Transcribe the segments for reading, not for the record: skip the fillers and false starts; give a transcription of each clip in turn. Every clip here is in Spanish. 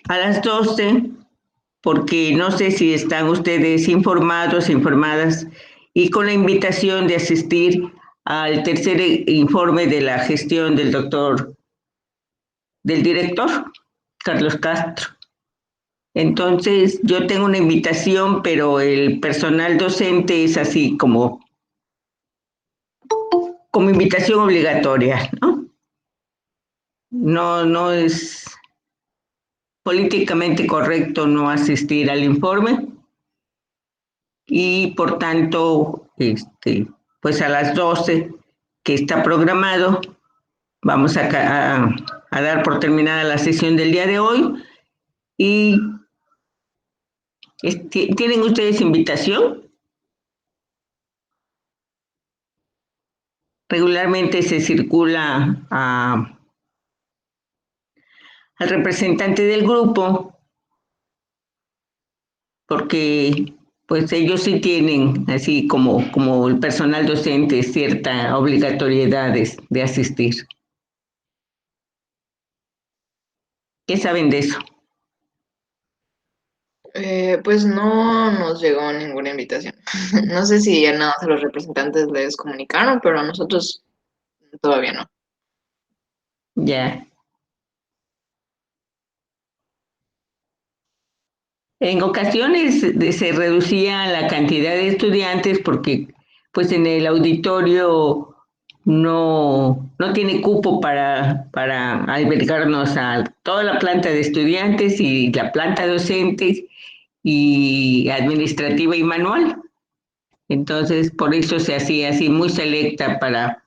a las 12, porque no sé si están ustedes informados, informadas, y con la invitación de asistir al tercer informe de la gestión del director, Carlos Castro. Entonces, yo tengo una invitación, pero el personal docente es así como invitación obligatoria, ¿no? No es políticamente correcto no asistir al informe y por tanto, pues a las 12 que está programado, vamos a dar por terminada la sesión del día de hoy y ¿tienen ustedes invitación? Regularmente se circula al representante del grupo porque pues ellos sí tienen, así como el personal docente, cierta obligatoriedad de asistir. ¿Qué saben de eso? Pues no nos llegó ninguna invitación. No sé si ya nada más a los representantes les comunicaron, pero a nosotros todavía no. Ya. En ocasiones se reducía la cantidad de estudiantes porque pues en el auditorio no tiene cupo para albergarnos a toda la planta de estudiantes y la planta docentes y administrativa y manual. Entonces, por eso se hacía así muy selecta para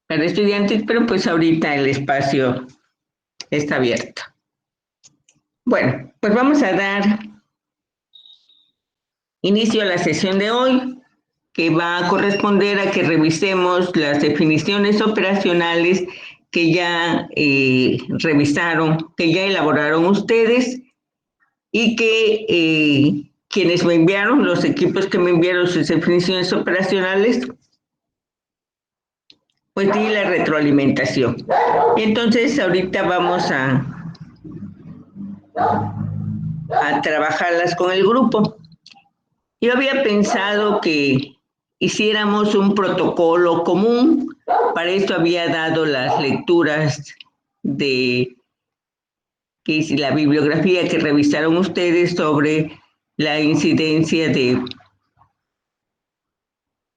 estudiantes, pero pues ahorita el espacio está abierto. Bueno, pues vamos a dar inicio a la sesión de hoy, que va a corresponder a que revisemos las definiciones operacionales que ya revisaron, que ya elaboraron ustedes y que quienes me enviaron, los equipos que me enviaron sus definiciones operacionales, pues di la retroalimentación. Entonces, ahorita vamos a trabajarlas con el grupo. Yo había pensado que hiciéramos un protocolo común, para esto había dado las lecturas de que la bibliografía que revisaron ustedes sobre la incidencia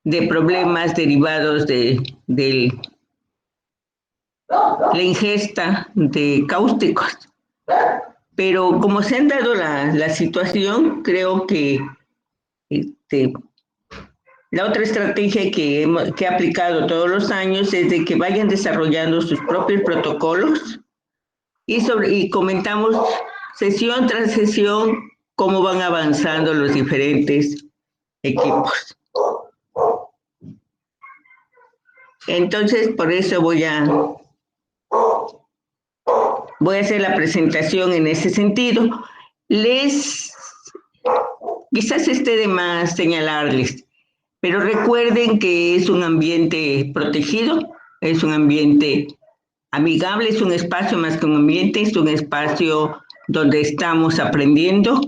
de problemas derivados de la ingesta de cáusticos. Pero como se han dado la situación, creo que la otra estrategia que he aplicado todos los años es de que vayan desarrollando sus propios protocolos y comentamos sesión tras sesión cómo van avanzando los diferentes equipos. Entonces, por eso voy a hacer la presentación en ese sentido. Quizás esté de más señalarles, pero recuerden que es un ambiente protegido, es un ambiente amigable, es un espacio más que un ambiente, es un espacio donde estamos aprendiendo.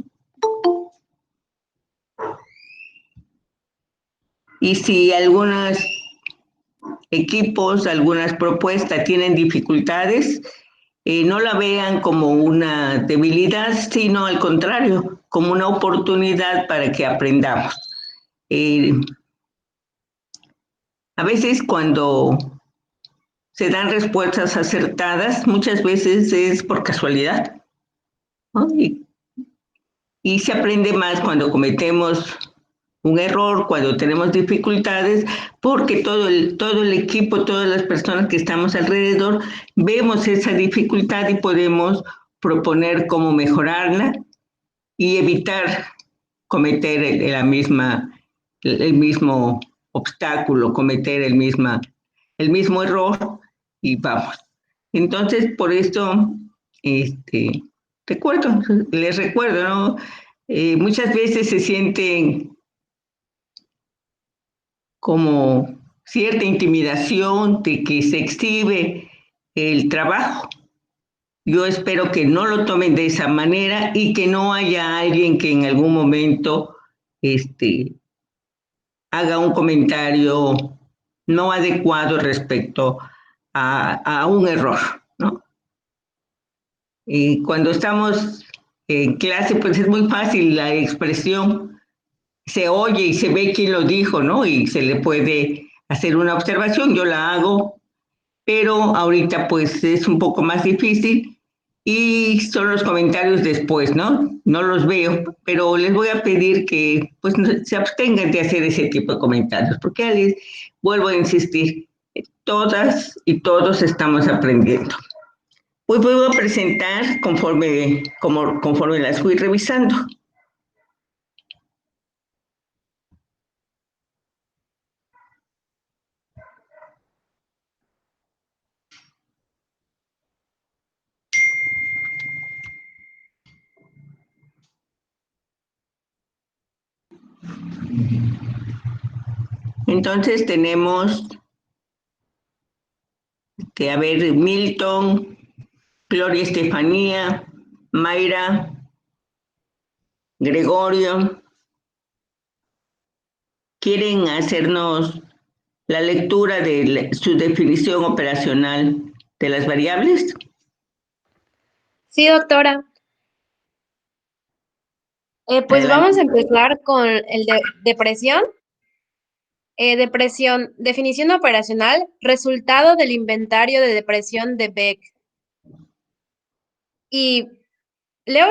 Y si algunos equipos, algunas propuestas tienen dificultades, no la vean como una debilidad, sino al contrario, como una oportunidad para que aprendamos. A veces cuando se dan respuestas acertadas, muchas veces es por casualidad, ¿no? Y se aprende más cuando cometemos un error, cuando tenemos dificultades, porque todo el equipo, todas las personas que estamos alrededor, vemos esa dificultad y podemos proponer cómo mejorarla y evitar cometer el mismo obstáculo, cometer el mismo error y vamos. Entonces, por eso, les recuerdo, ¿no? Muchas veces se sienten como cierta intimidación de que se exhibe el trabajo, Yo espero que no lo tomen de esa manera y que no haya alguien que en algún momento haga un comentario no adecuado respecto a un error, ¿no? Cuando estamos en clase, pues es muy fácil la expresión, se oye y se ve quién lo dijo, ¿no? Y se le puede hacer una observación, yo la hago, pero ahorita pues es un poco más difícil y son los comentarios después, ¿no? No los veo, pero les voy a pedir que pues se abstengan de hacer ese tipo de comentarios, porque les vuelvo a insistir, todas y todos estamos aprendiendo. Pues voy a presentar conforme las fui revisando. Entonces tenemos que, a ver, Milton, Gloria Estefanía, Mayra, Gregorio, quieren hacernos la lectura de su definición operacional de las variables. Sí, doctora. Pues Adelante. vamos a empezar con el de depresión. Depresión, definición operacional, resultado del inventario de depresión de Beck. ¿Y leo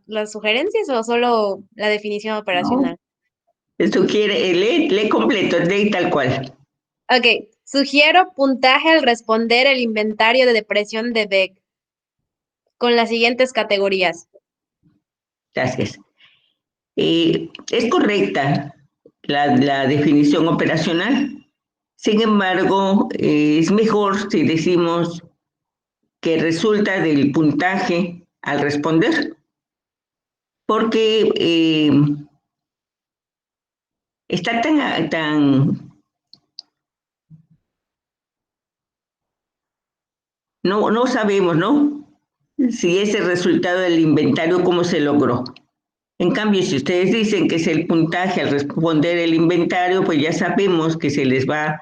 las sugerencias o solo la definición operacional? Sugiere, lee completo, lee tal cual. Ok, sugiero puntaje al responder el inventario de depresión de Beck con las siguientes categorías. Gracias. Es correcta la definición operacional. Sin embargo, es mejor si decimos que resulta del puntaje al responder, porque está no sabemos, ¿no? Si ese resultado del inventario, cómo se logró. En cambio, si ustedes dicen que es el puntaje al responder el inventario, pues ya sabemos que se les va,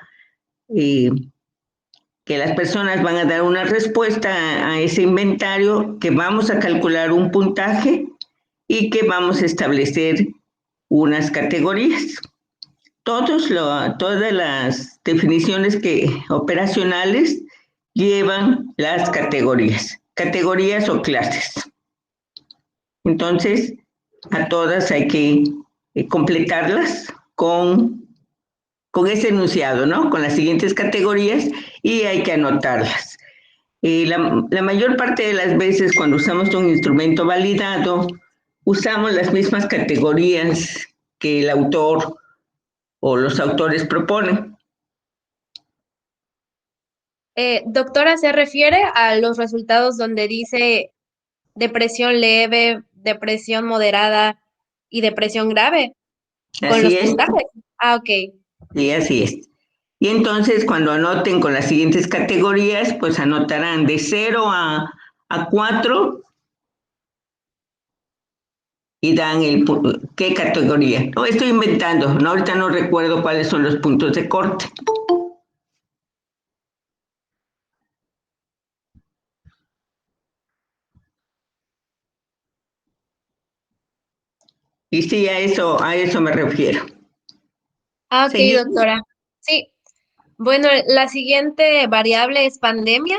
que las personas van a dar una respuesta a ese inventario, que vamos a calcular un puntaje y que vamos a establecer unas categorías. Todas las definiciones operacionales llevan las categorías o clases. Entonces, a todas hay que completarlas con ese enunciado, ¿no? Con las siguientes categorías y hay que anotarlas. La mayor parte de las veces cuando usamos un instrumento validado, usamos las mismas categorías que el autor o los autores proponen. Doctora, ¿se refiere a los resultados donde dice depresión leve, depresión moderada y depresión grave con Así los es, puntajes? Ah, ok. y así es. Y entonces cuando anoten con las siguientes categorías, pues anotarán de 0 a 4 y dan qué categoría. No, estoy inventando, no, ahorita no recuerdo cuáles son los puntos de corte. Y sí, a eso me refiero. Ah, ok, ¿Seguimos? doctora. Sí. Bueno, la siguiente variable es pandemia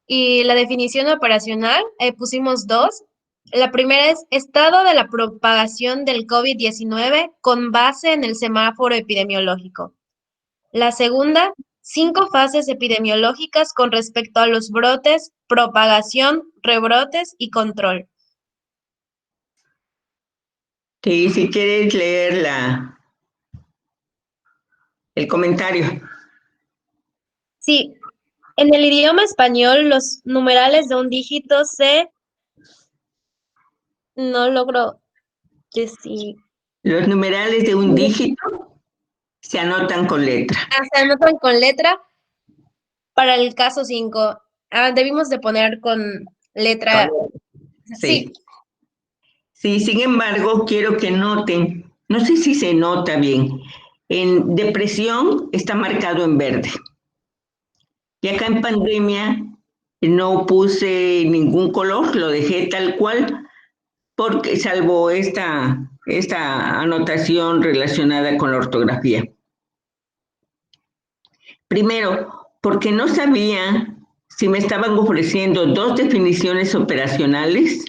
y la definición operacional pusimos dos. La primera es estado de la propagación del COVID-19 con base en el semáforo epidemiológico. La segunda, 5 fases epidemiológicas con respecto a los brotes, propagación, rebrotes y control. Sí, si quieres leer el comentario. Sí, en el idioma español los numerales de un dígito no logro decir, Los numerales de un dígito se anotan con letra. se anotan con letra para el caso 5. Debimos de poner con letra, sí, Sí. Sí, sin embargo, quiero que noten, no sé si se nota bien, en depresión está marcado en verde. Y acá en pandemia no puse ningún color, lo dejé tal cual, porque salvo esta anotación relacionada con la ortografía. Primero, porque no sabía si me estaban ofreciendo dos definiciones operacionales,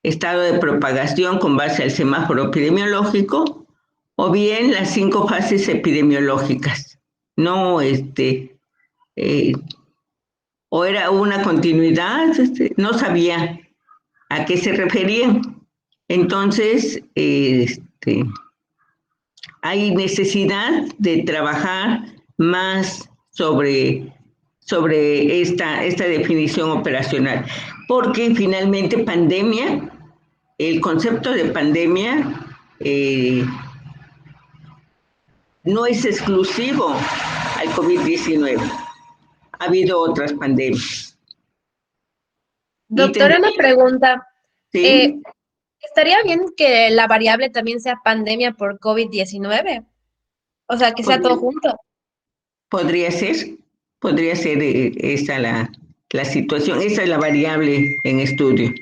estado de propagación con base al semáforo epidemiológico, o bien las 5 fases epidemiológicas. No, eh, o era una continuidad, no sabía a qué se referían. Entonces, hay necesidad de trabajar más sobre esta definición operacional, porque finalmente pandemia, el concepto de pandemia no es exclusivo al COVID-19. Ha habido otras pandemias. Y doctora, una pregunta. Eh, ¿sí? ¿Estaría bien que la variable también sea pandemia por COVID-19? O sea, que sea todo Podría, junto. podría ser, podría ser esa la situación, esa es la variable en estudio.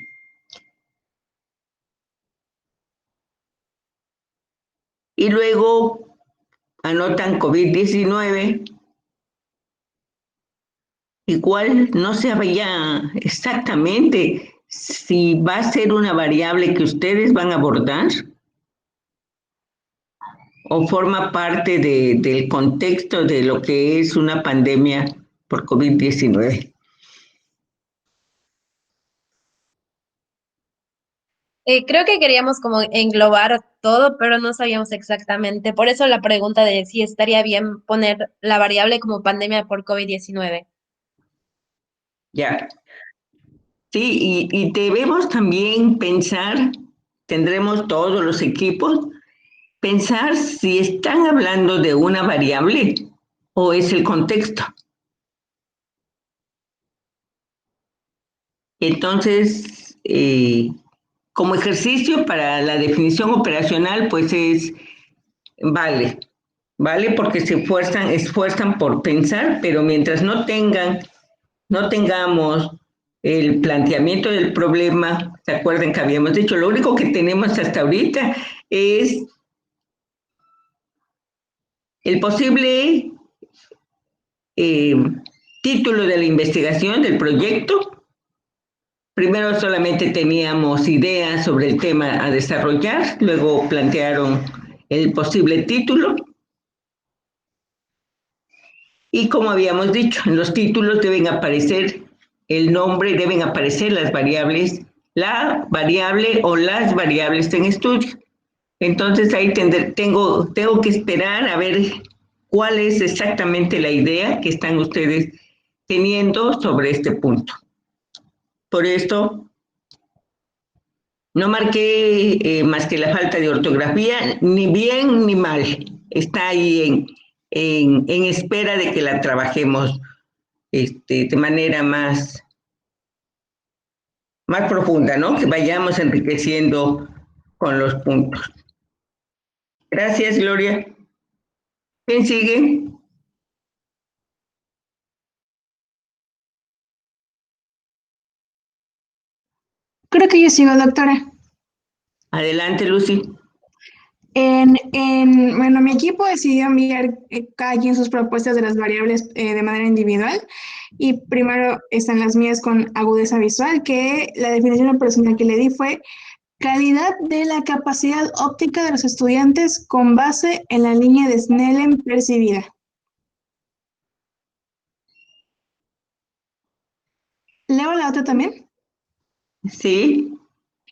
Y luego anotan COVID-19, igual no se sabía exactamente si va a ser una variable que ustedes van a abordar o forma parte del contexto de lo que es una pandemia por COVID-19. Creo que queríamos como englobar todo, pero no sabíamos exactamente. Por eso la pregunta de si estaría bien poner la variable como pandemia por COVID-19. Ya, sí, y debemos también pensar, tendremos todos los equipos, pensar si están hablando de una variable o es el contexto. Entonces, como ejercicio para la definición operacional, pues vale, vale porque esfuerzan por pensar, pero mientras no tengamos el planteamiento del problema, ¿se acuerdan que habíamos dicho? Lo único que tenemos hasta ahorita es el posible eh, título de la investigación, del proyecto. Primero solamente teníamos ideas sobre el tema a desarrollar, luego plantearon el posible título y como habíamos dicho, en los títulos deben aparecer el nombre, deben aparecer las variables, la variable o las variables en estudio. Entonces ahí tengo que esperar a ver cuál es exactamente la idea que están ustedes teniendo sobre este punto. Por esto, no marqué más que la falta de ortografía, ni bien ni mal. Está ahí en espera de que la trabajemos de manera más profunda, ¿no? Que vayamos enriqueciendo con los puntos. Gracias, Gloria. ¿Quién sigue? Creo que yo sigo, doctora. Adelante, Lucy. Bueno, mi equipo decidió enviar cada quien sus propuestas de las variables de manera individual y primero están las mías con agudeza visual, que la definición personal que le di fue calidad de la capacidad óptica de los estudiantes con base en la línea de Snellen percibida. Leo la otra también. Sí,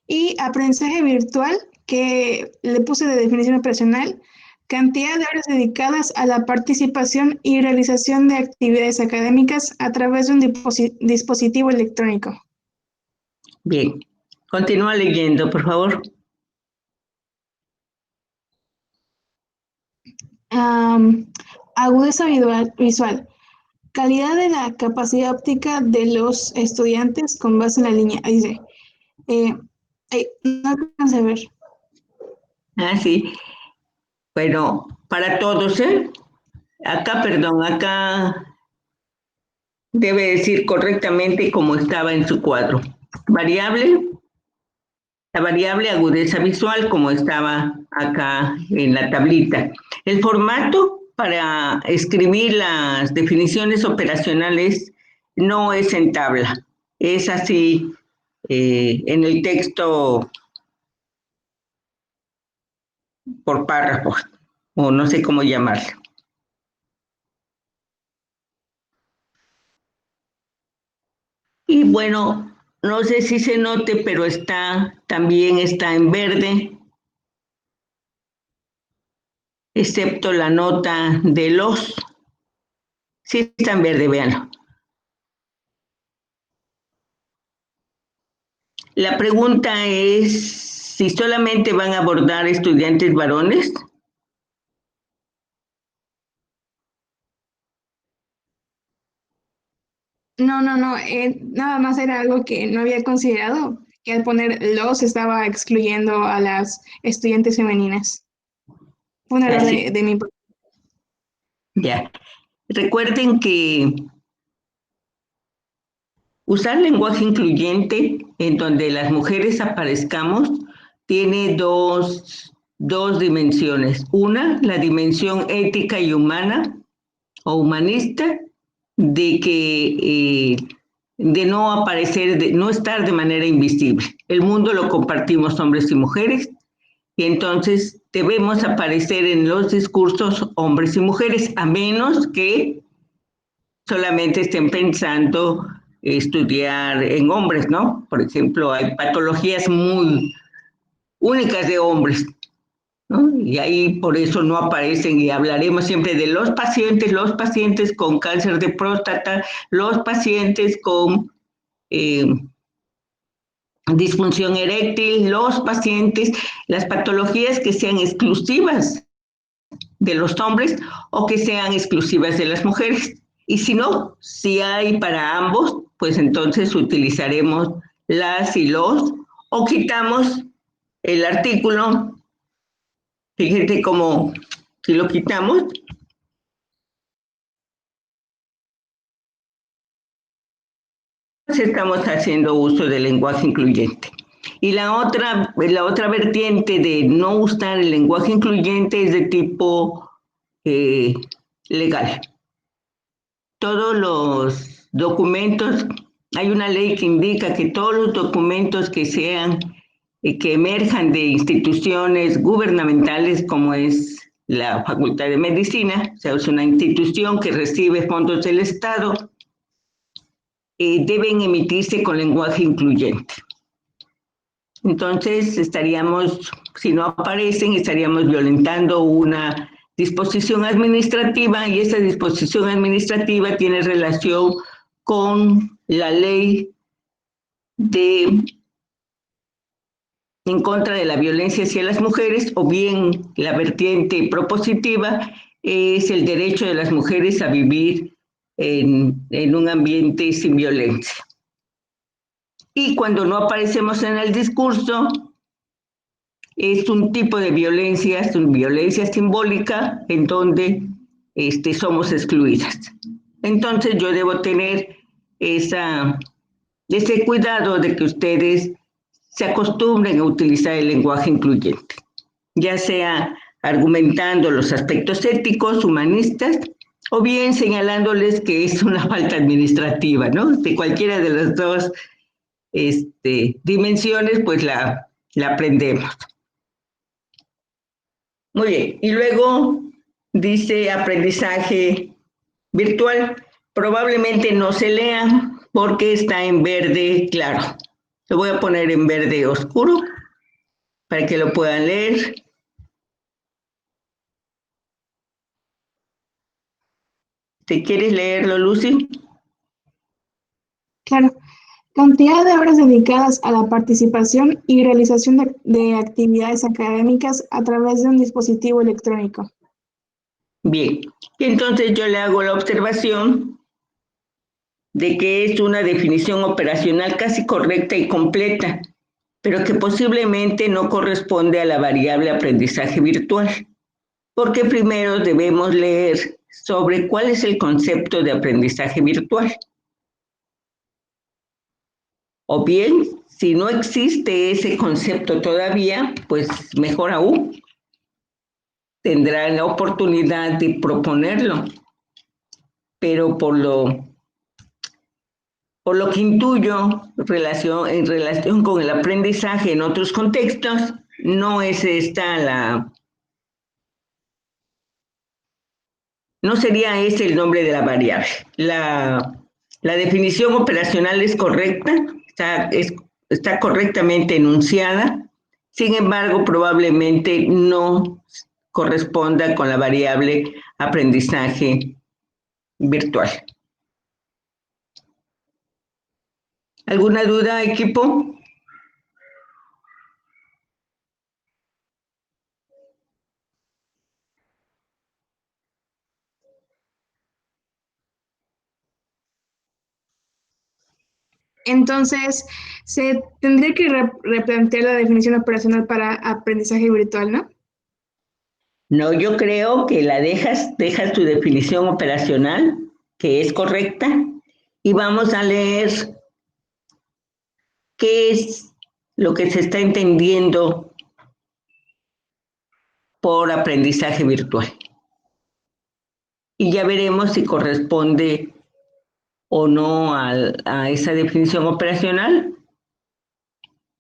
Y aprendizaje virtual, que le puse de definición operacional, cantidad de horas dedicadas a la participación y realización de actividades académicas a través de un dispositivo electrónico. bien. Continúa leyendo, por favor. Agudeza visual. calidad de la capacidad óptica de los estudiantes con base en la línea. Dice, no alcanza a ver. Ah, sí. Bueno, para todos, ¿eh? Acá, perdón, acá debe decir correctamente como estaba en su cuadro. Variable, la variable agudeza visual como estaba acá en la tablita. El formato para escribir las definiciones operacionales no es en tabla, es así en el texto por párrafos, o no sé cómo llamarlo. Y bueno, no sé si se note, pero también está en verde, excepto la nota de los. Sí está en verde, véanlo. La pregunta es si solamente van a abordar estudiantes varones. No, nada más era algo que no había considerado, que al poner los estaba excluyendo a las estudiantes femeninas. Fue un error Así, de mi parte. ya. Recuerden que usar lenguaje incluyente en donde las mujeres aparezcamos tiene dos dimensiones. Una, la dimensión ética y humana o humanista de que de no aparecer, de no estar de manera invisible. El mundo lo compartimos hombres y mujeres y entonces debemos aparecer en los discursos hombres y mujeres, a menos que solamente estén pensando estudiar en hombres, ¿no? Por ejemplo, hay patologías muy únicas de hombres, ¿no? Y ahí por eso no aparecen y hablaremos siempre de los pacientes con cáncer de próstata, los pacientes con eh, disfunción eréctil, los pacientes, las patologías que sean exclusivas de los hombres o que sean exclusivas de las mujeres. Y si no, si hay para ambos, pues entonces utilizaremos las y los o quitamos el artículo. Fíjate cómo si lo quitamos, estamos haciendo uso del lenguaje incluyente. Y la otra vertiente de no usar el lenguaje incluyente es de tipo legal. Todos los documentos, hay una ley que indica que todos los documentos que sean, que emerjan de instituciones gubernamentales como es la Facultad de Medicina, o sea, es una institución que recibe fondos del Estado, deben emitirse con lenguaje incluyente. Entonces, si no aparecen, estaríamos violentando una disposición administrativa y esa disposición administrativa tiene relación con la ley en contra de la violencia hacia las mujeres, o bien la vertiente propositiva es el derecho de las mujeres a vivir en un ambiente sin violencia. Y cuando no aparecemos en el discurso, es un tipo de violencia, es una violencia simbólica en donde somos excluidas. Entonces yo debo tener ese cuidado de que ustedes se acostumbren a utilizar el lenguaje incluyente, ya sea argumentando los aspectos éticos, humanistas, o bien señalándoles que es una falta administrativa, ¿no? De cualquiera de las dos dimensiones, pues la aprendemos. Muy bien, y luego dice aprendizaje virtual. Probablemente no se lea porque está en verde claro. Lo voy a poner en verde oscuro para que lo puedan leer. ¿Te quieres leerlo, Lucy? Claro. Cantidad de horas dedicadas a la participación y realización de actividades académicas a través de un dispositivo electrónico. Bien, y entonces yo le hago la observación de que es una definición operacional casi correcta y completa, pero que posiblemente no corresponde a la variable aprendizaje virtual, porque primero debemos leer sobre cuál es el concepto de aprendizaje virtual. O bien, si no existe ese concepto todavía, pues mejor aún, tendrán la oportunidad de proponerlo. Pero por lo que intuyo en relación con el aprendizaje en otros contextos, no es esta no sería ese el nombre de la variable. La definición operacional es correcta, está correctamente enunciada, sin embargo, probablemente no corresponda con la variable aprendizaje virtual. ¿Alguna duda, equipo? Entonces, se tendría que replantear la definición operacional para aprendizaje virtual, ¿no? No, yo creo que dejas tu definición operacional, que es correcta, y vamos a leer qué es lo que se está entendiendo por aprendizaje virtual. Y ya veremos si corresponde o no a esa definición operacional.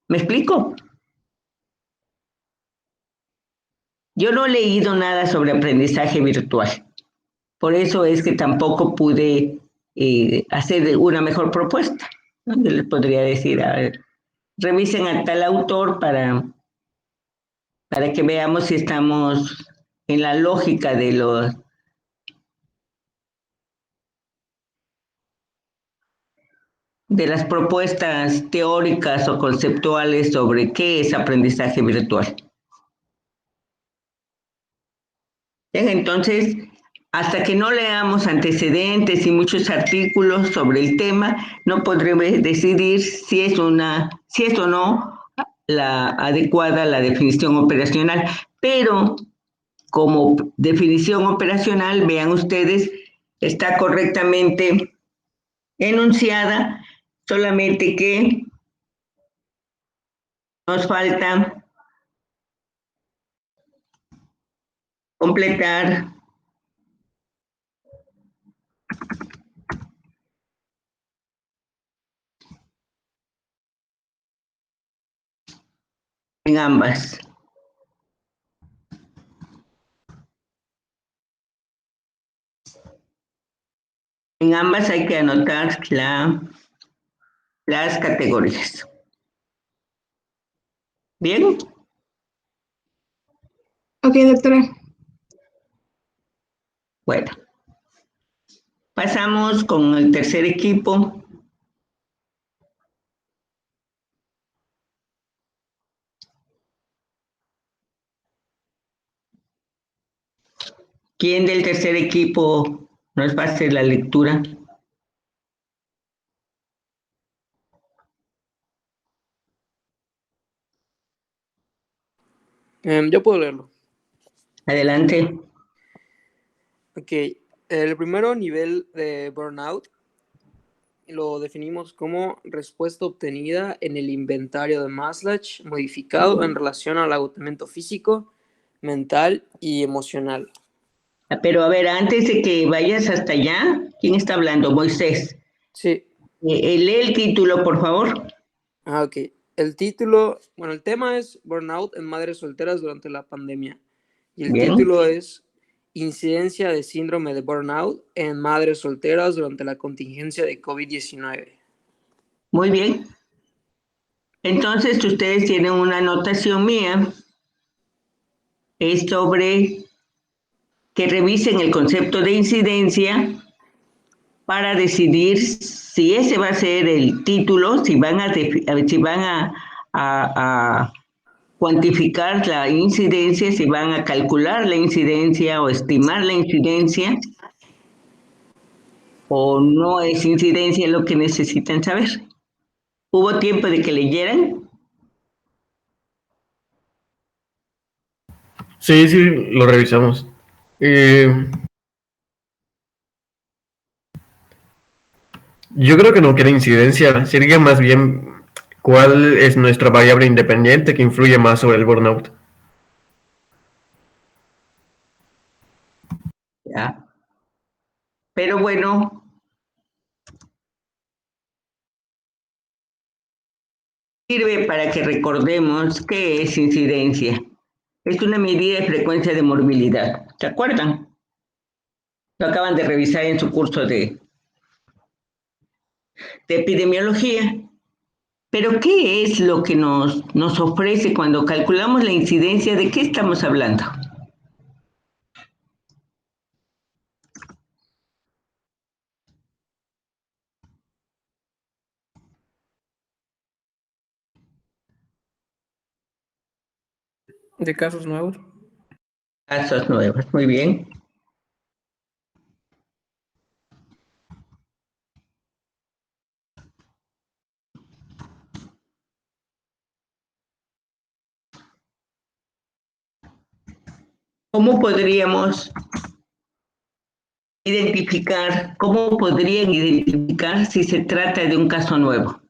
¿Me explico? Yo no he leído nada sobre aprendizaje virtual. Por eso es que tampoco pude hacer una mejor propuesta, ¿no? Yo les podría decir, a ver, revisen a tal autor para que veamos si estamos en la lógica de las propuestas teóricas o conceptuales sobre qué es aprendizaje virtual. Bien, entonces, hasta que no leamos antecedentes y muchos artículos sobre el tema, no podremos decidir si es o no la adecuada la definición operacional. Pero como definición operacional, vean ustedes, está correctamente enunciada, solamente que nos falta completar en ambas. En ambas hay que anotar las categorías. ¿Bien? Ok, doctora. Bueno, pasamos con el tercer equipo. ¿Quién del tercer equipo nos va a hacer la lectura? Yo puedo leerlo. Adelante. Ok, el primero nivel de burnout lo definimos como respuesta obtenida en el inventario de Maslach modificado en relación al agotamiento físico, mental y emocional. Pero a ver, antes de que vayas hasta allá, ¿quién está hablando? Moisés. Sí. Lee el título, por favor. Ok. El título, bueno, el tema es Burnout en madres solteras durante la pandemia. Y el Bien. título es Incidencia de síndrome de burnout en madres solteras durante la contingencia de COVID-19. Muy bien. Entonces, ustedes tienen una anotación mía. Es sobre que revisen el concepto de incidencia para decidir si ese va a ser el título, si van a cuantificar la incidencia, si van a calcular la incidencia o estimar la incidencia. o no es incidencia lo que necesitan saber. ¿Hubo tiempo de que leyeran? Sí, sí, lo revisamos. Yo creo que no queda incidencia, sería más bien cuál es nuestra variable independiente que influye más sobre el burnout. Ya. Pero bueno, sirve para que recordemos qué es incidencia. Es una medida de frecuencia de morbilidad. ¿Se acuerdan? Lo acaban de revisar en su curso de epidemiología. Pero ¿qué es lo que nos ofrece cuando calculamos la incidencia? ¿De qué estamos hablando? De casos nuevos. Casos nuevos, muy bien. ¿Cómo podrían identificar si se trata de un caso nuevo?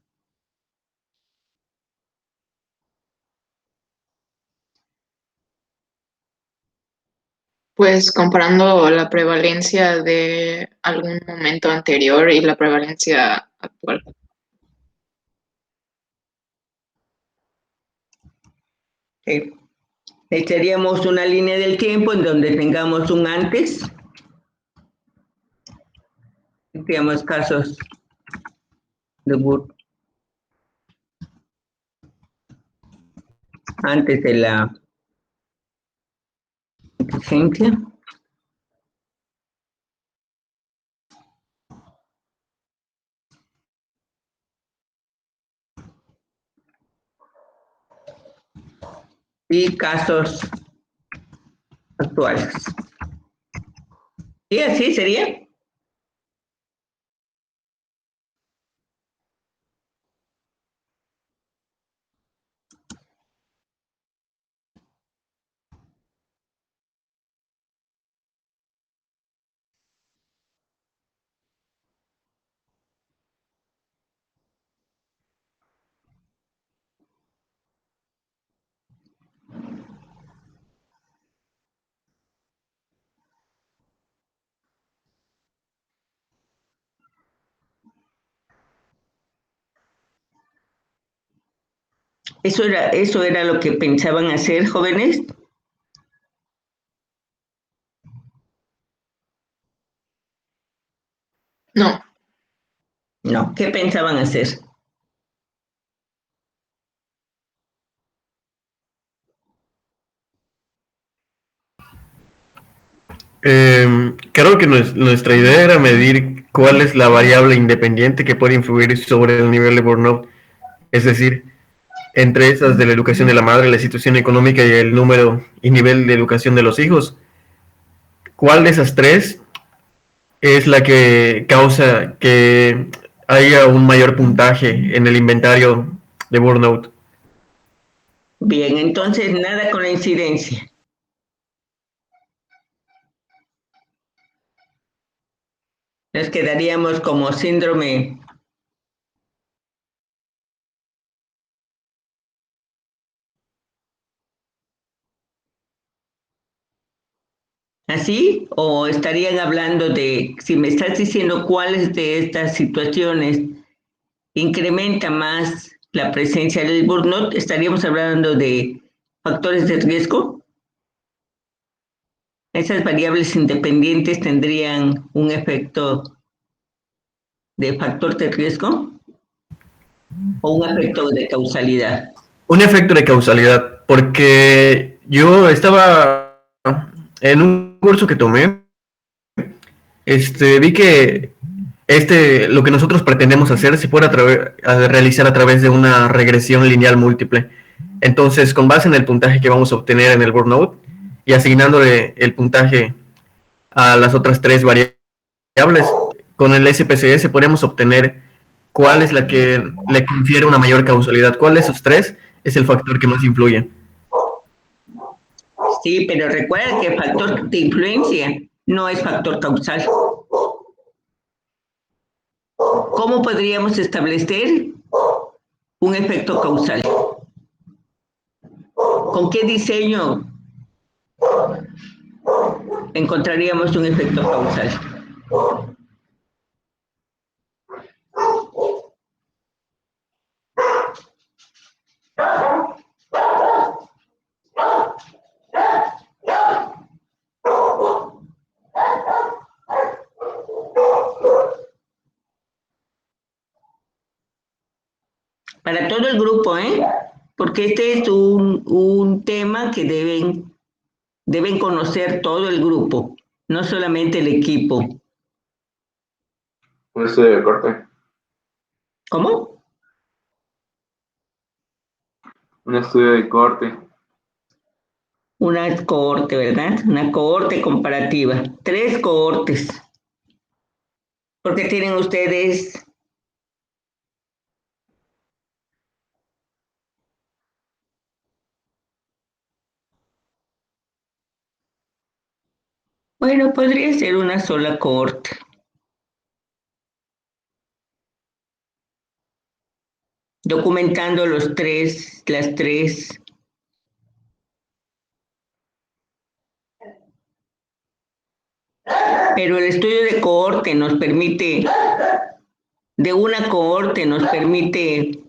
Pues comparando la prevalencia de algún momento anterior y la prevalencia actual. Echaríamos una línea del tiempo en donde tengamos un antes, digamos casos de antes de la exigencia. Y casos actuales. ¿Y así sería? Eso era lo que pensaban hacer, jóvenes. No, No, ¿qué pensaban hacer? Creo que nuestra idea era medir cuál es la variable independiente que puede influir sobre el nivel de burnout. Es decir, entre esas de la educación de la madre, la situación económica y el número y nivel de educación de los hijos, ¿cuál de esas tres es la que causa que haya un mayor puntaje en el inventario de burnout? Bien, entonces nada con la incidencia. Nos quedaríamos como síndrome. ¿Así? ¿O estarían hablando de, si me estás diciendo cuáles de estas situaciones incrementa más la presencia del burnout, estaríamos hablando de factores de riesgo? ¿Esas variables independientes tendrían un efecto de factor de riesgo o un efecto de causalidad? Un efecto de causalidad, porque yo estaba en un curso que tomé, vi que lo que nosotros pretendemos hacer se puede realizar a través de una regresión lineal múltiple. Entonces, con base en el puntaje que vamos a obtener en el burnout y asignándole el puntaje a las otras tres variables, con el SPSS podríamos obtener cuál es la que le confiere una mayor causalidad. ¿Cuál de esos tres es el factor que más influye? Sí, pero recuerda que el factor de influencia no es factor causal. ¿Cómo podríamos establecer un efecto causal? ¿Con qué diseño encontraríamos un efecto causal? Para todo el grupo, ¿eh? Porque este es un tema que deben conocer todo el grupo, no solamente el equipo. Un estudio de corte. ¿Cómo? Un estudio de corte. Una cohorte, ¿verdad? Una cohorte comparativa. 3 cohortes. Porque tienen ustedes bueno, podría ser una sola cohorte. Documentando las tres. Pero el estudio de cohorte nos permite, de una cohorte nos permite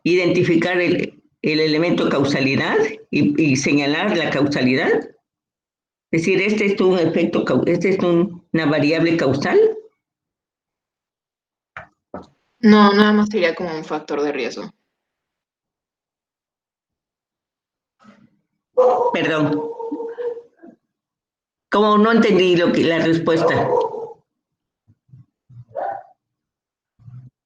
identificar el elemento causalidad y señalar la causalidad. Es decir, este es un efecto, este es una variable causal. No, nada más sería como un factor de riesgo. Perdón. Como no entendí la respuesta.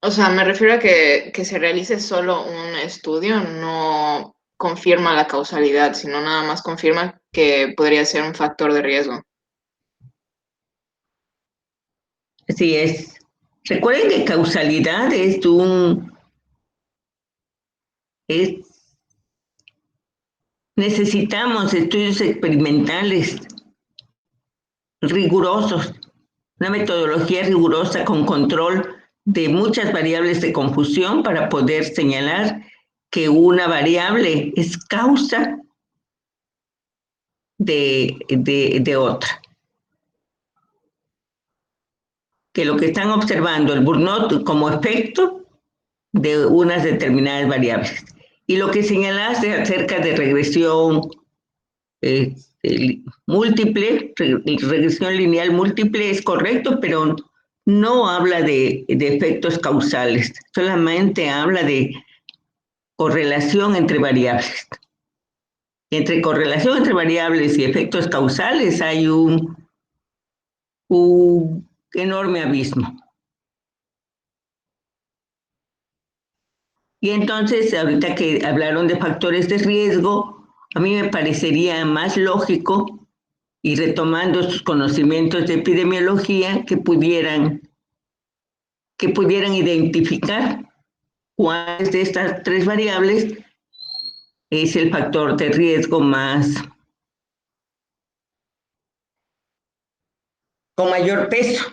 O sea, me refiero a que se realice solo un estudio, no confirma la causalidad, sino nada más confirma que podría ser un factor de riesgo. Así es. Recuerden que causalidad necesitamos estudios experimentales rigurosos, una metodología rigurosa con control de muchas variables de confusión para poder señalar que una variable es causa de otra. Que lo que están observando el burnout como efecto de unas determinadas variables. Y lo que señalaste acerca de regresión múltiple, regresión lineal múltiple es correcto, pero no habla de efectos causales, solamente habla de correlación entre variables. Entre correlación entre variables y efectos causales hay un enorme abismo. Y entonces, ahorita que hablaron de factores de riesgo, a mí me parecería más lógico, y retomando sus conocimientos de epidemiología, que pudieran identificar cuáles de estas 3 variables es el factor de riesgo más con mayor peso.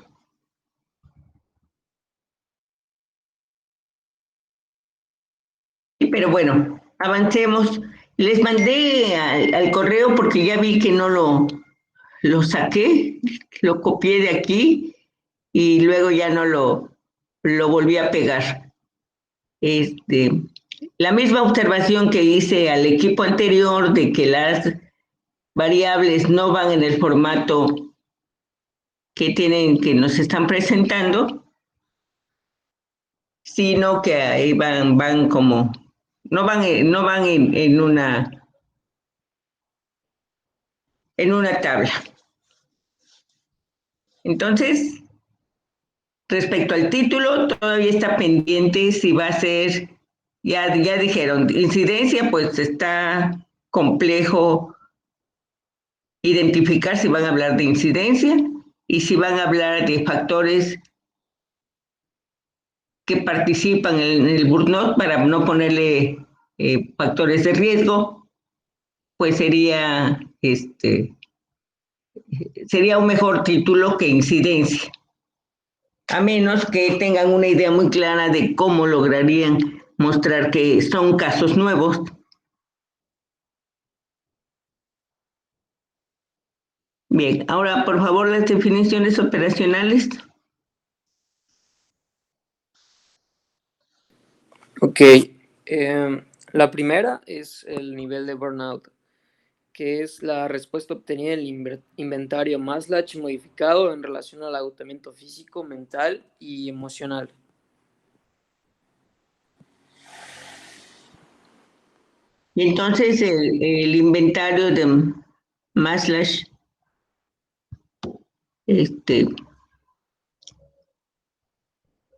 Pero bueno, avancemos. Les mandé al correo porque ya vi que no lo saqué, lo copié de aquí y luego ya no lo volví a pegar. La misma observación que hice al equipo anterior de que las variables no van en el formato que nos están presentando, sino que ahí van como, no van en una tabla. Entonces, respecto al título, todavía está pendiente si va a ser, ya dijeron, incidencia, pues está complejo identificar si van a hablar de incidencia, y si van a hablar de factores que participan en el burnout para no ponerle factores de riesgo, pues sería un mejor título que incidencia, a menos que tengan una idea muy clara de cómo lograrían mostrar que son casos nuevos. Bien, ahora por favor las definiciones operacionales. Ok, la primera es el nivel de burnout, que es la respuesta obtenida en el inventario Maslach modificado en relación al agotamiento físico, mental y emocional. Y entonces el inventario de Maslach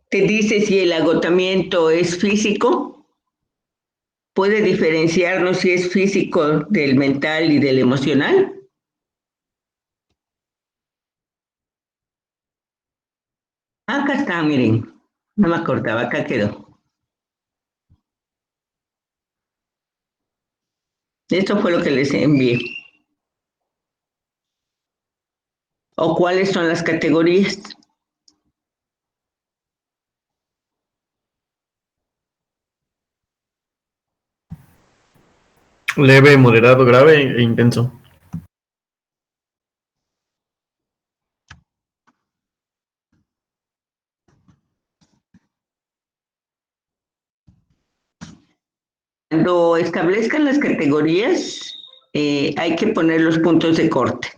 te dice si el agotamiento es físico, puede diferenciarnos si es físico del mental y del emocional. Acá está, miren, no me acordaba, acá quedó. Esto fue lo que les envié. ¿O cuáles son las categorías? Leve, moderado, grave e intenso. Cuando establezcan las categorías, hay que poner los puntos de corte.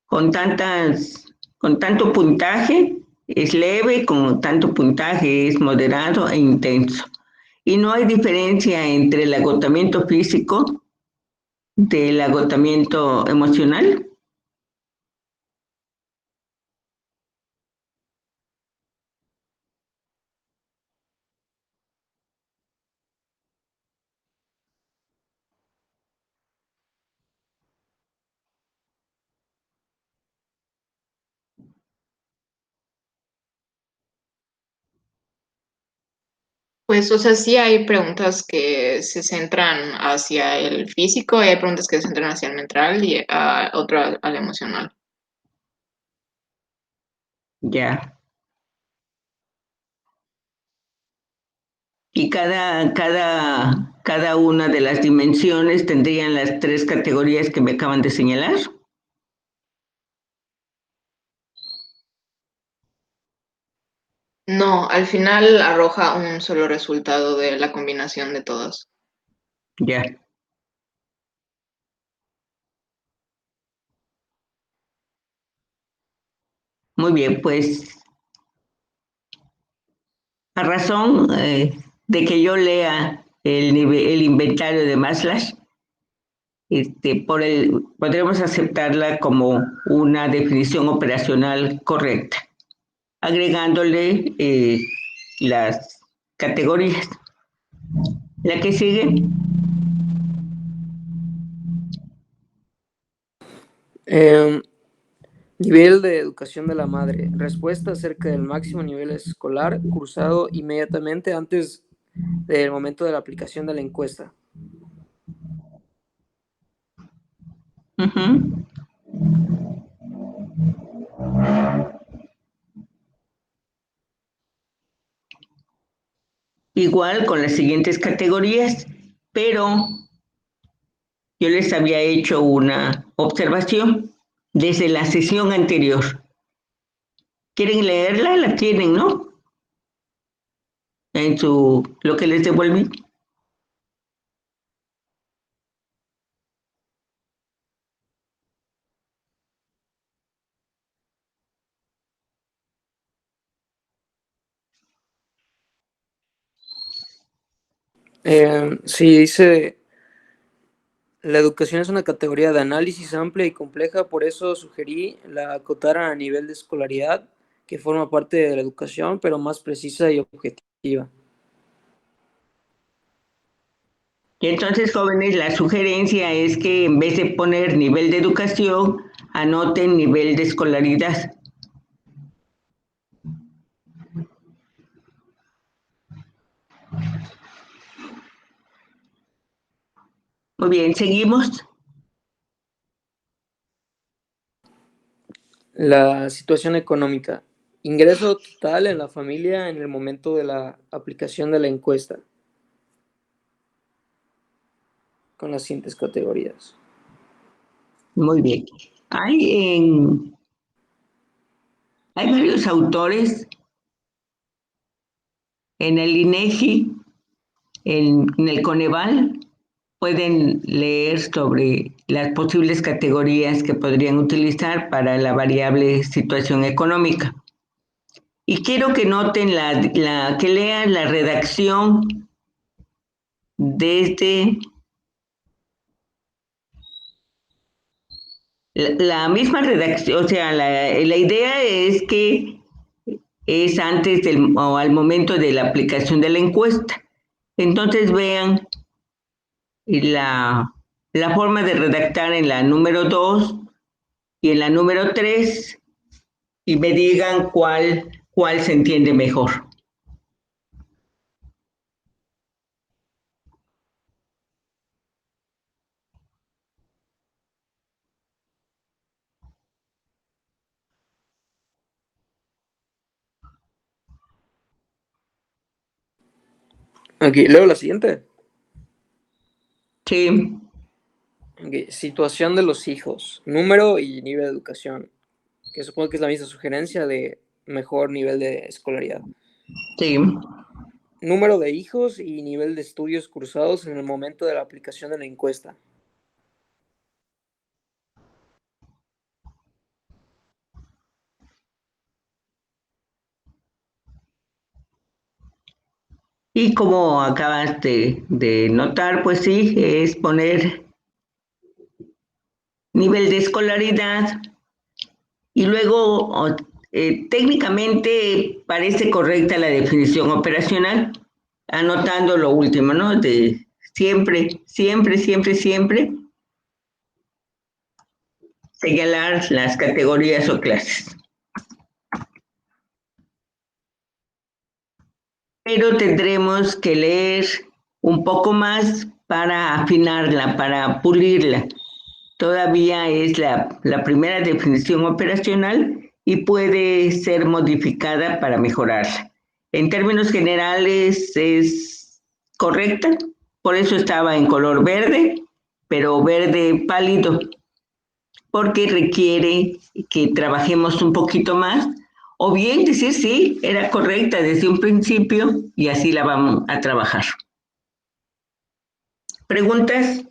Con tanto puntaje es leve, con tanto puntaje es moderado e intenso. Y no hay diferencia entre el agotamiento físico del agotamiento emocional. Pues, o sea, sí hay preguntas que se centran hacia el físico y hay preguntas que se centran hacia el mental y otra al emocional. Ya. Y cada una de las dimensiones tendrían las 3 categorías que me acaban de señalar. No, al final arroja un solo resultado de la combinación de todas. Ya. Muy bien, pues a razón de que yo lea el inventario de Maslach, podremos aceptarla como una definición operacional correcta, agregándole las categorías. La que sigue. Nivel de educación de la madre. Respuesta acerca del máximo nivel escolar cursado inmediatamente antes del momento de la aplicación de la encuesta. Uh-huh. Igual con las siguientes categorías, pero yo les había hecho una observación desde la sesión anterior. ¿Quieren leerla? La tienen, ¿no? En lo que les devolví. Sí, dice, la educación es una categoría de análisis amplia y compleja, por eso sugerí la acotaran a nivel de escolaridad, que forma parte de la educación, pero más precisa y objetiva. Y entonces, jóvenes, la sugerencia es que en vez de poner nivel de educación, anoten nivel de escolaridad. Muy bien, seguimos. La situación económica. Ingreso total en la familia en el momento de la aplicación de la encuesta, con las siguientes categorías. Muy bien. Hay varios autores en el INEGI, en el Coneval, pueden leer sobre las posibles categorías que podrían utilizar para la variable situación económica. Y quiero que noten que lean la redacción desde la misma redacción, o sea, la idea es que es antes o al momento de la aplicación de la encuesta. Entonces vean la forma de redactar en la número 2 y en la número 3 y me digan cuál se entiende mejor. Aquí, leo la siguiente. Sí, Ok, situación de los hijos, número y nivel de educación, que supongo que es la misma sugerencia de mejor nivel de escolaridad. sí. Número de hijos y nivel de estudios cursados en el momento de la aplicación de la encuesta. Y como acabas de notar, pues sí, es poner nivel de escolaridad y luego técnicamente parece correcta la definición operacional, anotando lo último, ¿no? De siempre, siempre, siempre, siempre señalar las categorías o clases. Pero tendremos que leer un poco más para afinarla, para pulirla. Todavía es la primera definición operacional y puede ser modificada para mejorarla. En términos generales es correcta, por eso estaba en color verde, pero verde pálido, porque requiere que trabajemos un poquito más, o bien decir sí, era correcta desde un principio y así la vamos a trabajar. ¿Preguntas?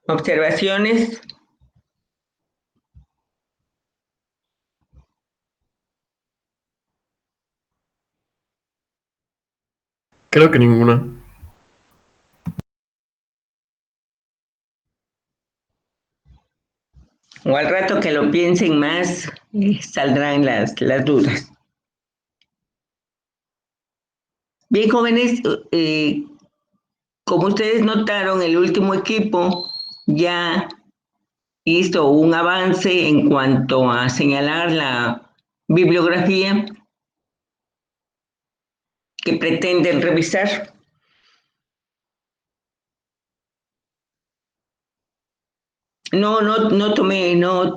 ¿Observaciones? Creo que ninguna. O al rato que lo piensen más, saldrán las dudas. Bien, jóvenes, como ustedes notaron, el último equipo ya hizo un avance en cuanto a señalar la bibliografía que pretenden revisar. No tomé, no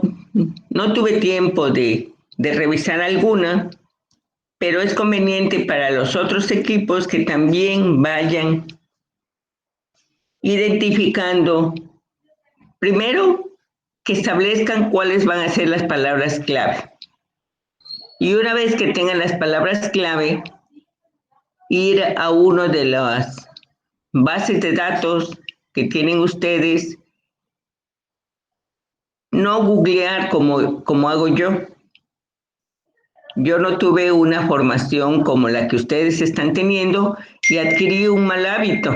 tuve tiempo de revisar alguna, pero es conveniente para los otros equipos que también vayan identificando, primero, que establezcan cuáles van a ser las palabras clave. Y una vez que tengan las palabras clave, ir a uno de las bases de datos que tienen ustedes no googlear como hago yo. Yo no tuve una formación como la que ustedes están teniendo y adquirí un mal hábito.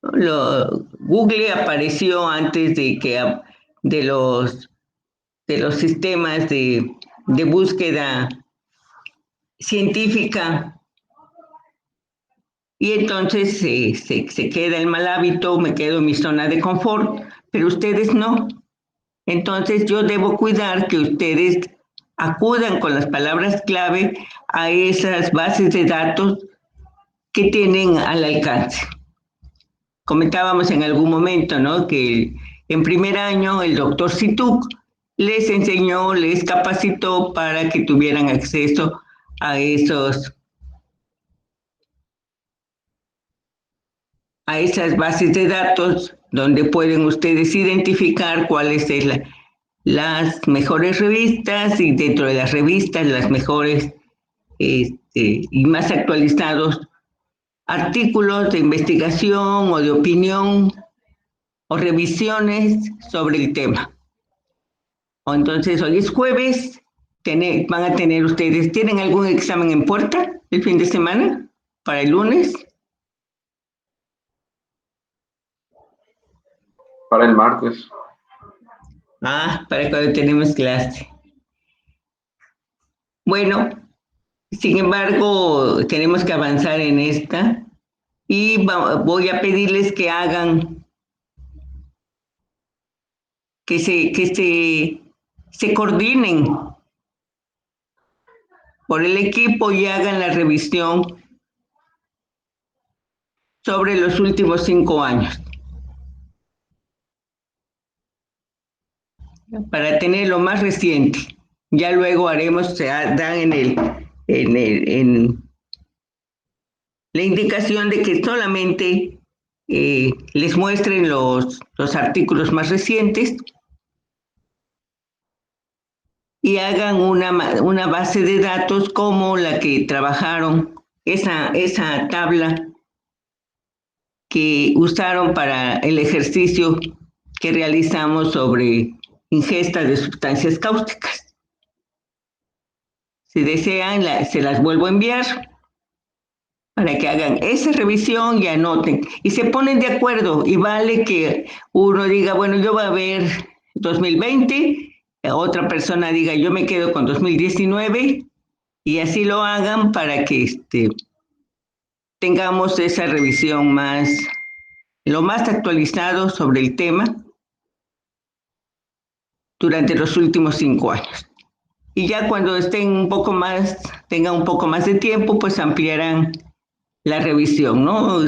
Google apareció antes de los sistemas de búsqueda científica y entonces se queda el mal hábito, me quedo en mi zona de confort, pero ustedes no. Entonces yo debo cuidar que ustedes acudan con las palabras clave a esas bases de datos que tienen al alcance. Comentábamos en algún momento, ¿no? Que en primer año el doctor Situk les enseñó, les capacitó para que tuvieran acceso a esas bases de datos donde pueden ustedes identificar cuáles son las mejores revistas y dentro de las revistas las mejores y más actualizados artículos de investigación o de opinión o revisiones sobre el tema. O entonces hoy es jueves, van a tener ustedes, ¿tienen algún examen en puerta el fin de semana para el lunes? Para el martes. Para cuando tenemos clase. Bueno, sin embargo, tenemos que avanzar en esta y voy a pedirles que hagan, que se coordinen por el equipo y hagan la revisión sobre los últimos 5 años. Para tener lo más reciente. Ya luego haremos, dan en la indicación de que solamente les muestren los artículos más recientes y hagan una base de datos como la que trabajaron, esa tabla que usaron para el ejercicio que realizamos sobre ingesta de sustancias cáusticas. Si desean, se las vuelvo a enviar para que hagan esa revisión y anoten. Y se ponen de acuerdo y vale que uno diga, bueno, yo voy a ver 2020, otra persona diga, yo me quedo con 2019 y así lo hagan para que tengamos esa revisión lo más actualizado sobre el tema durante los últimos 5 años. Y ya cuando tengan un poco más de tiempo, pues ampliarán la revisión, ¿no?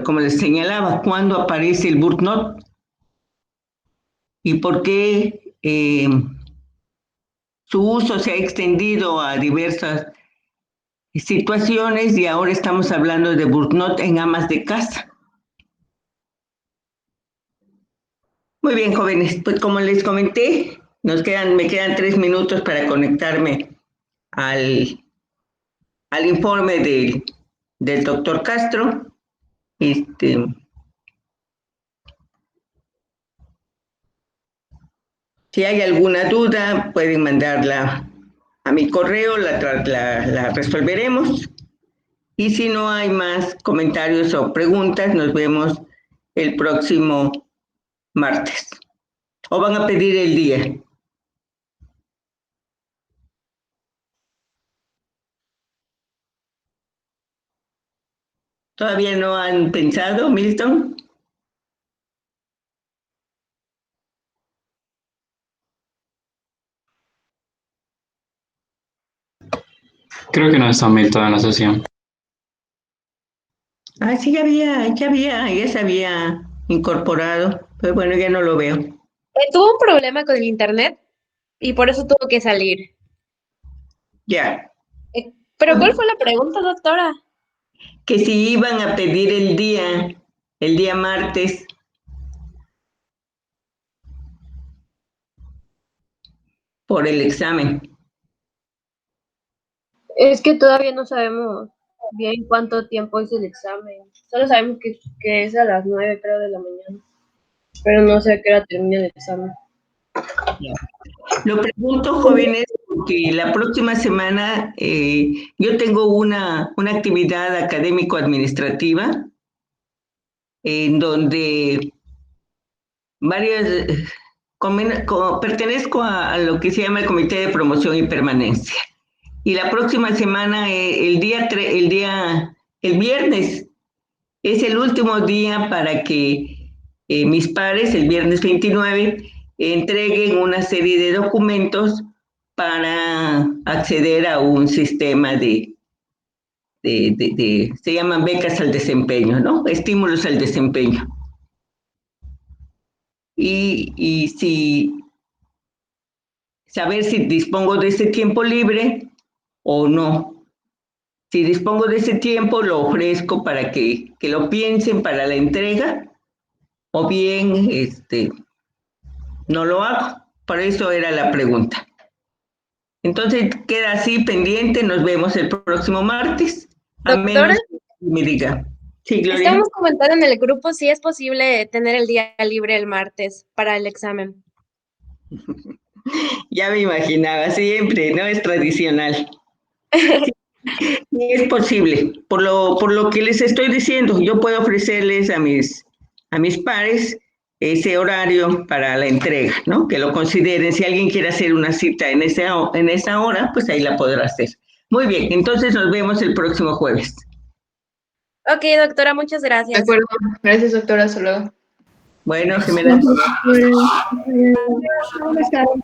Como les señalaba, cuándo aparece el burnout y por qué su uso se ha extendido a diversas situaciones y ahora estamos hablando de burnout en amas de casa. Muy bien, jóvenes, pues como les comenté, me quedan 3 minutos para conectarme al informe del doctor Castro. Si hay alguna duda, pueden mandarla a mi correo, la resolveremos. Y si no hay más comentarios o preguntas, nos vemos el próximo martes. ¿O van a pedir el día? ¿Todavía no han pensado, Milton? Creo que no está Milton en la sesión. Sí, ya se había incorporado, pero bueno, ya no lo veo. Tuvo un problema con el internet y por eso tuvo que salir. Ya. ¿Pero cuál fue la pregunta, doctora? Que si iban a pedir el día martes. Por el examen. Es que todavía no sabemos bien cuánto tiempo es el examen. Solo sabemos que es a las 9, creo, de la mañana. Pero no sé a qué hora termina el examen. Lo pregunto, jóvenes, porque la próxima semana yo tengo una actividad académico-administrativa en donde varias, pertenezco a lo que se llama el Comité de Promoción y Permanencia. Y la próxima semana, el viernes, es el último día para que mis pares, el viernes 29, entreguen una serie de documentos para acceder a un sistema se llaman becas al desempeño, ¿no? Estímulos al desempeño. Y saber si dispongo de ese tiempo libre o no. Si dispongo de ese tiempo, lo ofrezco para que lo piensen para la entrega, o bien no lo hago. Por eso era la pregunta. Entonces queda así pendiente, nos vemos el próximo martes. A Doctora, menos que me diga. Sí, Gloria. estamos comentando en el grupo si es posible tener el día libre el martes para el examen. Ya me imaginaba, siempre, ¿no? Es tradicional. Sí, es posible. Por lo que les estoy diciendo, yo puedo ofrecerles a mis pares ese horario para la entrega, ¿no? Que lo consideren. Si alguien quiere hacer una cita en esa hora, pues ahí la podrá hacer. Muy bien, entonces nos vemos el próximo jueves. Ok, doctora, muchas De gracias. acuerdo. Gracias, doctora. Hasta luego. Bueno, Jimena. Buenas tardes.